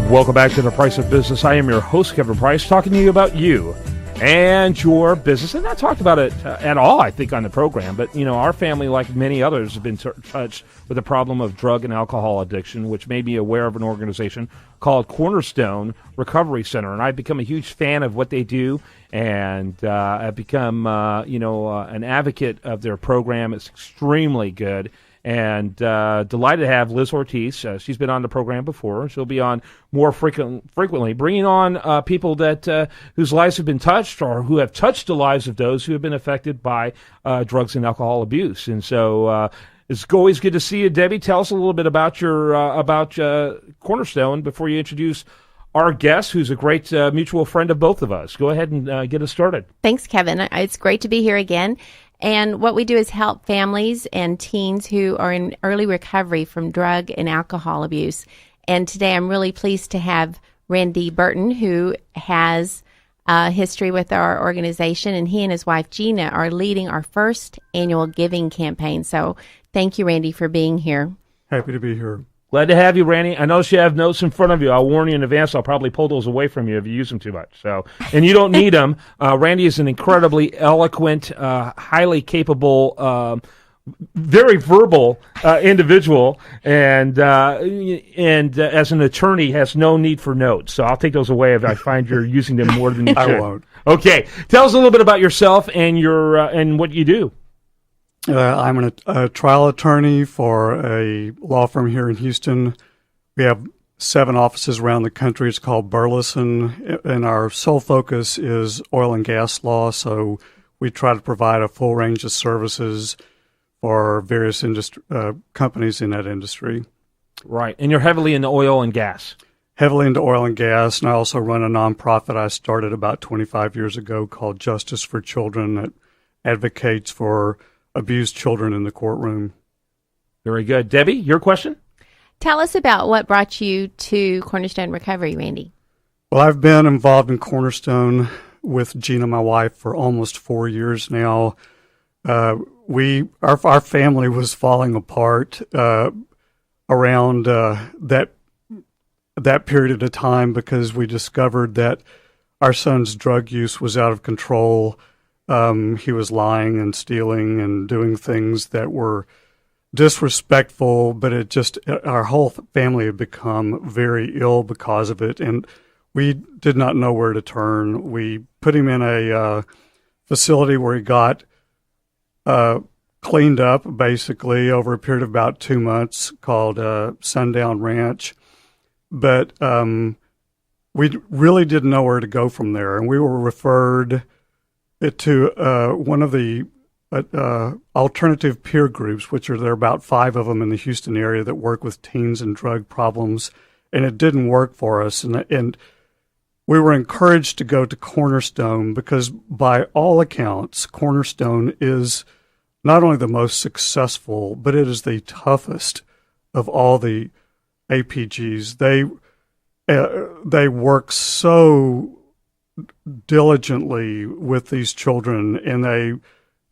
Welcome back to The Price of Business. I am your host, Kevin Price, talking to you about you and your business. And I talked about it at all, I think, on the program. But, you know, our family, like many others, have been touched with the problem of drug and alcohol addiction, which made me aware of an organization called Cornerstone Recovery Center. And I've become a huge fan of what they do, and I've become, an advocate of their program. It's extremely good. And delighted to have Liz Ortiz. She's been on the program before. She'll be on more frequently, bringing on people that whose lives have been touched or who have touched the lives of those who have been affected by drugs and alcohol abuse. And so it's always good to see you, Debbie. Tell us a little bit about your Cornerstone before you introduce our guest, who's a great mutual friend of both of us. Go ahead and get us started. Thanks, Kevin. It's great to be here again. And what we do is help families and teens who are in early recovery from drug and alcohol abuse. And today I'm really pleased to have Randy Burton, who has a history with our organization, and he and his wife Gina are leading our first annual giving campaign. So thank you, Randy, for being here. Happy to be here. Glad to have you, Randy. I know you have notes in front of you. I'll warn you in advance. I'll probably pull those away from you if you use them too much. So, and you don't need them. Randy is an incredibly eloquent, highly capable, very verbal individual, and as an attorney has no need for notes. So I'll take those away if I find you're using them more than you should. I won't. Okay, tell us a little bit about yourself and your and what you do. I'm a trial attorney for a law firm here in Houston. We have 7 offices around the country. It's called Burleson, and our sole focus is oil and gas law. So we try to provide a full range of services for various companies in that industry. Right, and you're heavily into oil and gas. Heavily into oil and gas, and I also run a nonprofit I started about 25 years ago called Justice for Children that advocates for abused children in the courtroom. Very good. Debbie, your question? Tell us about what brought you to Cornerstone Recovery, Randy. Well, I've been involved in Cornerstone with Gina, my wife, for almost 4 years now. Our family was falling apart around that period of time because we discovered that our son's drug use was out of control. He was lying and stealing and doing things that were disrespectful, but our whole family had become very ill because of it, and we did not know where to turn. We put him in a facility where he got cleaned up, basically, over a period of about 2 months, called Sundown Ranch, but we really didn't know where to go from there, and we were referred to one of the alternative peer groups, there are about 5 of them in the Houston area that work with teens and drug problems, and it didn't work for us. And we were encouraged to go to Cornerstone because, by all accounts, Cornerstone is not only the most successful, but it is the toughest of all the APGs. They work so diligently with these children, and they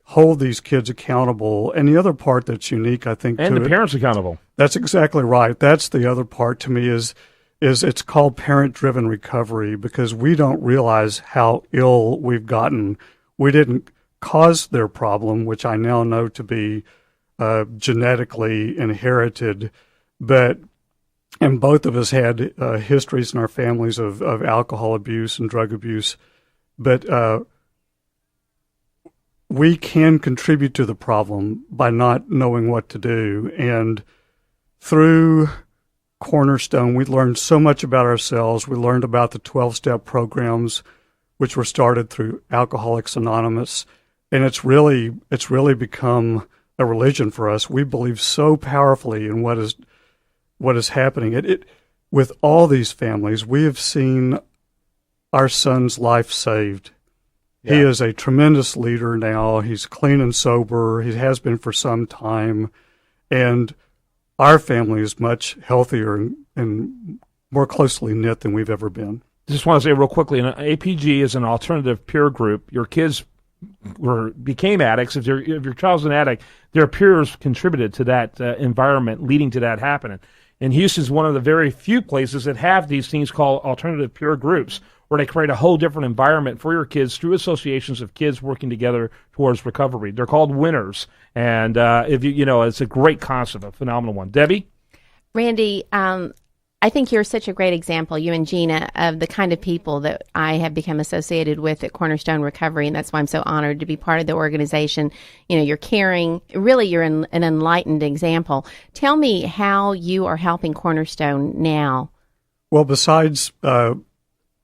hold these kids accountable. And the other part that's unique, I think, and the parents accountable. That's exactly right. That's the other part to me is it's called parent-driven recovery because we don't realize how ill we've gotten. We didn't cause their problem, which I now know to be genetically inherited, and both of us had histories in our families of alcohol abuse and drug abuse, but we can contribute to the problem by not knowing what to do. And through Cornerstone, we learned so much about ourselves. We learned about the 12-step programs, which were started through Alcoholics Anonymous, and it's really become a religion for us. We believe so powerfully in what is happening. With all these families, we have seen our son's life saved. Yeah. He is a tremendous leader now. He's clean and sober. He has been for some time. And our family is much healthier and more closely knit than we've ever been. Just want to say real quickly, an APG is an alternative peer group. Your kids became addicts. If your child's an addict, their peers contributed to that environment, leading to that happening. And Houston's one of the very few places that have these things called alternative peer groups, where they create a whole different environment for your kids through associations of kids working together towards recovery. They're called Winners, and if it's a great concept, a phenomenal one. Debbie? Randy, I think you're such a great example, you and Gina, of the kind of people that I have become associated with at Cornerstone Recovery, and that's why I'm so honored to be part of the organization. You're caring. Really, you're an enlightened example. Tell me how you are helping Cornerstone now. Well, besides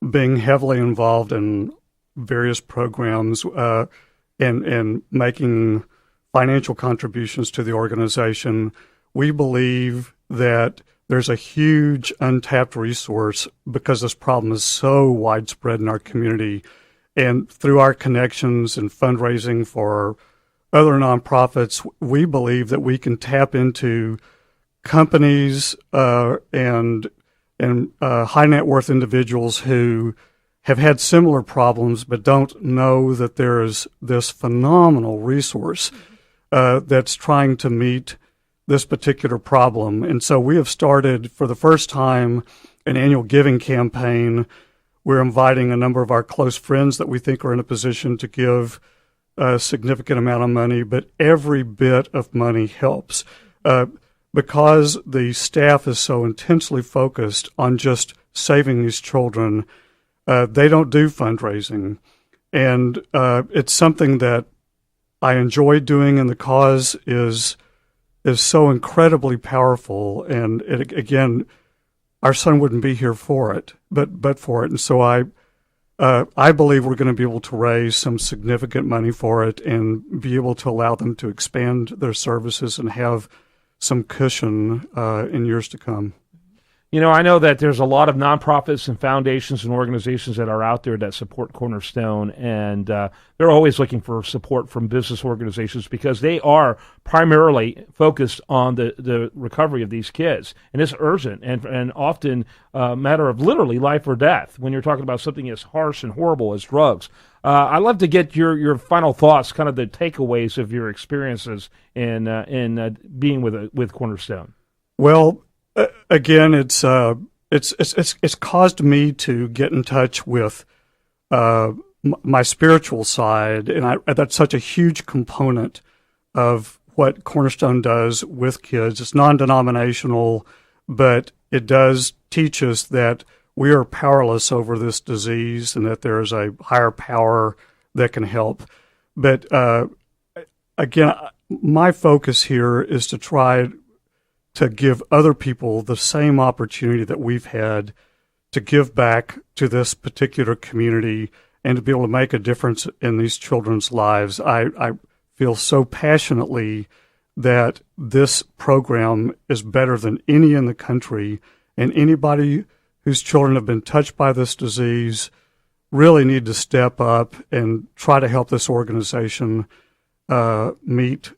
being heavily involved in various programs and making financial contributions to the organization, we believe that there's a huge untapped resource because this problem is so widespread in our community. And through our connections and fundraising for other nonprofits, we believe that we can tap into companies and high net worth individuals who have had similar problems but don't know that there is this phenomenal resource that's trying to meet this particular problem. And so we have started for the first time an annual giving campaign. We're inviting a number of our close friends that we think are in a position to give a significant amount of money, but every bit of money helps. Because the staff is so intensely focused on just saving these children, they don't do fundraising. And it's something that I enjoy doing, and the cause is so incredibly powerful. And again, our son wouldn't be here for it, but for it. And so I believe we're going to be able to raise some significant money for it and be able to allow them to expand their services and have some cushion in years to come. I know that there's a lot of nonprofits and foundations and organizations that are out there that support Cornerstone, and they're always looking for support from business organizations because they are primarily focused on the recovery of these kids. And it's urgent and often a matter of literally life or death when you're talking about something as harsh and horrible as drugs. I'd love to get your final thoughts, kind of the takeaways of your experiences in being with Cornerstone. Well, again, it's caused me to get in touch with my spiritual side, and that's such a huge component of what Cornerstone does with kids. It's non-denominational, but it does teach us that we are powerless over this disease and that there is a higher power that can help. But again, my focus here is to try to give other people the same opportunity that we've had to give back to this particular community and to be able to make a difference in these children's lives. I feel so passionately that this program is better than any in the country, and anybody whose children have been touched by this disease really need to step up and try to help this organization meet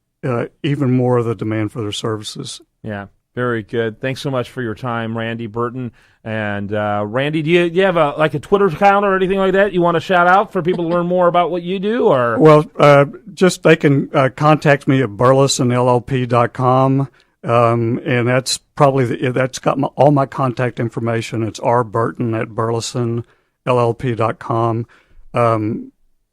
even more of the demand for their services. Yeah, very good. Thanks so much for your time, Randy Burton. And Randy, do you have a Twitter account or anything like that you want to shout out for people to learn more about what you do? Or just they can contact me at burlesonllp.com, and that's probably that's got all my contact information. It's rburton@burlesonllp.com,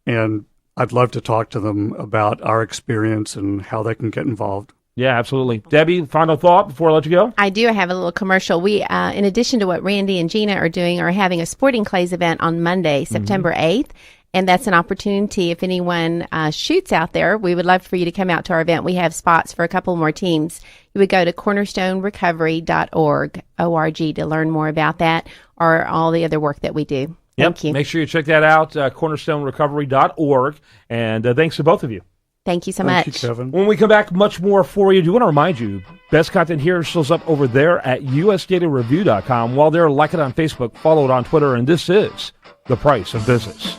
and I'd love to talk to them about our experience and how they can get involved. Yeah, absolutely. Debbie, final thought before I let you go? I do have a little commercial. We, in addition to what Randy and Gina are doing, are having a Sporting Clays event on Monday, September 8th. And that's an opportunity. If anyone shoots out there, we would love for you to come out to our event. We have spots for a couple more teams. You would go to cornerstonerecovery.org, O-R-G, to learn more about that or all the other work that we do. Thank you. Make sure you check that out, cornerstonerecovery.org. And thanks to both of you. Thank you so much. Thank you, Kevin. When we come back, much more for you. Do want to remind you, best content here shows up over there at usdatareview.com. While there, like it on Facebook, follow it on Twitter, and this is The Price of Business.